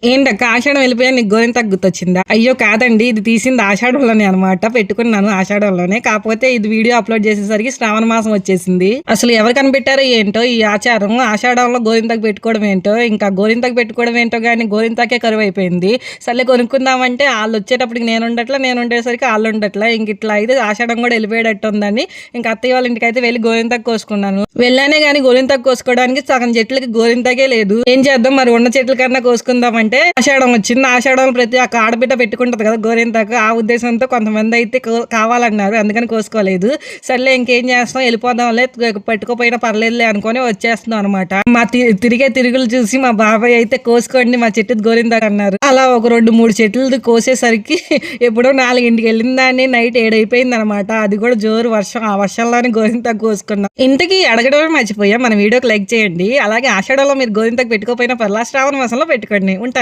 ఏంటక్క ఆషాఢం వెళ్ళిపోయా నీకు గోరింటాకు గుర్తొచ్చిందా? అయ్యో కాదండి, ఇది తీసింది ఆషాఢంలోనే అనమాట. పెట్టుకున్నాను ఆషాఢంలోనే. కాకపోతే ఇది వీడియో అప్లోడ్ చేసేసరికి శ్రావణ మాసం వచ్చేసింది. అసలు ఎవరు కనిపెట్టారో ఏంటో ఈ ఆచారం, ఆషాఢంలో గోరింటాకు పెట్టుకోవడం ఏంటో, ఇంకా గోరింటాకు పెట్టుకోవడం ఏంటో గానీ గోరింటాకే కరువు అయిపోయింది. సర్లే కొనుక్కుందామంటే వాళ్ళు వచ్చేటప్పటికి నేను ఉండట్లా, నేను ఉండేసరికి వాళ్ళు ఉండట్లా. ఇంక ఇట్లా అయితే ఆషాఢం కూడా వెళ్ళిపోయేటట్టు ఉందని ఇంకా అత్తయ్య వాళ్ళ ఇంటికి అయితే వెళ్ళి గోరింటాకు కోసుకున్నాను. వెళ్ళానే గానీ గోరింటాకు కోసుకోవడానికి సగం చెట్లకి గోరింటాకే లేదు. ఏం చేద్దాం మరి, ఉన్న చెట్ల కన్నా కోసుకుందామంటే ఆషాఢం వచ్చింది. ఆషాఢంలో ప్రతి ఒక్క ఆడబిడ్డ పెట్టుకుంటది కదా గోరింటాకు. ఆ ఉద్దేశంతో కొంతమంది అయితే కావాలన్నారు, అందుకని కోసుకోలేదు. సర్లే ఇంకేం చేస్తాం, వెళ్ళిపోదాంలే, పెట్టుకోపోయినా పర్లేదులే అనుకొని వచ్చేస్తున్నాం అనమాట. మా తిరిగే తిరుగులు చూసి మా బాబాయ్ అయితే కోసుకోండి మా చెట్టు గోరింటాకు అన్నారు. అలా ఒక 2-3 చెట్లు కోసేసరికి ఎప్పుడో 4ంటికి వెళ్ళిన దాన్ని నైట్ 7 అయిపోయింది అనమాట. అది కూడా జోరు వర్షం. ఆ వర్షంలోనే గోరింటాకు కోసుకున్నాం. ఇంతకీ అడగడమే మర్చిపోయా, మన వీడియోకి లైక్ చేయండి. అలాగే ఆషాఢంలో మీరు గోరింటాకు పెట్టుకోపోయినా పర్లా, శ్రావణ మాసంలో పెట్టుకోండి. ఉంటాను.